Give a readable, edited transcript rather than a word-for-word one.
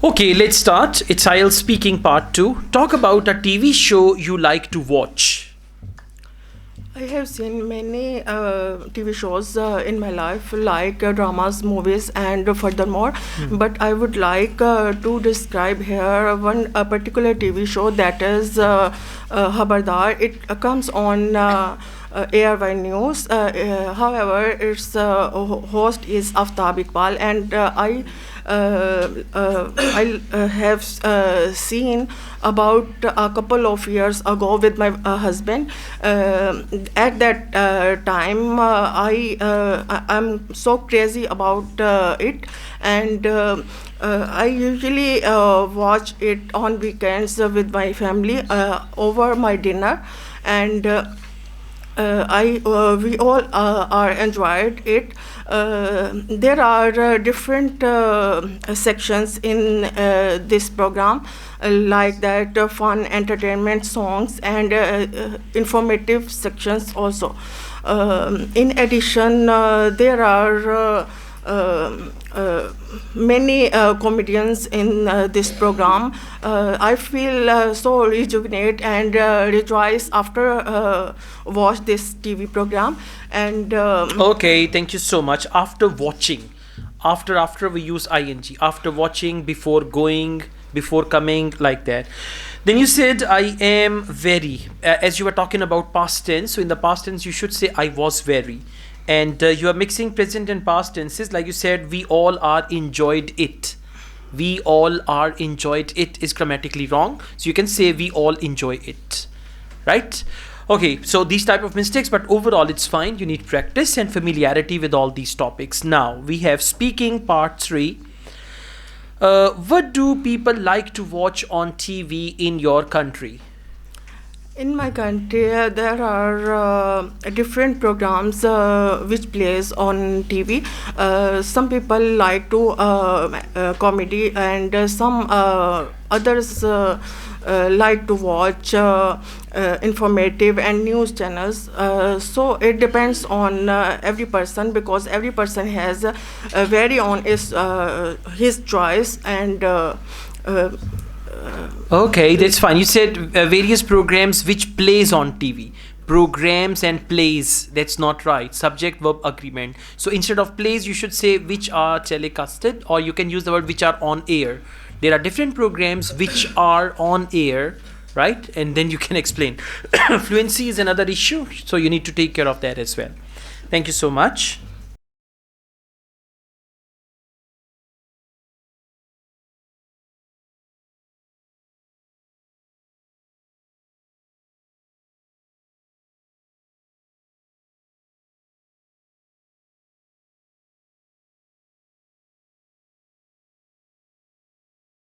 Okay, let's start. It's Ielts speaking part 2. Talk about a TV show you like to watch. I have seen many TV shows in my life, like dramas, movies, and furthermore. But I would like to describe here one particular TV show that is Habardar. It comes on ARY News. However, its host is Aftab Iqbal, and I have seen about a couple of years ago with my husband. At that time, I'm so crazy about it, and I usually watch it on weekends with my family over my dinner, and we all are enjoyed it. There are different sections in this program, like that fun, entertainment, songs, and informative sections also. In addition, there are many comedians in this program. I feel so rejuvenate and rejoice after watch this TV program. And Okay, thank you so much. After watching, after we use ing, after watching, before going, before coming, like that. Then you said I am very. As you were talking about past tense, so in the past tense you should say I was very. And you are mixing present and past tenses, like you said, we all are enjoyed it. We all are enjoyed it is grammatically wrong. So you can say we all enjoy it. Right? Okay, so these type of mistakes, but overall it's fine. You need practice and familiarity with all these topics. Now we have speaking part 3. What do people like to watch on TV in your country? in my country, there are different programs which plays on TV. Some people like to comedy, and some others like to watch informative and news channels. So it depends on every person, because every person has very on his choice and. Okay, that's fine. You said various programs which plays on TV. Programs and plays. That's not right. Subject verb agreement. So instead of plays, you should say which are telecasted, or you can use the word which are on air. There are different programs which are on air, right? And then you can explain. Fluency is another issue, so you need to take care of that as well. Thank you so much.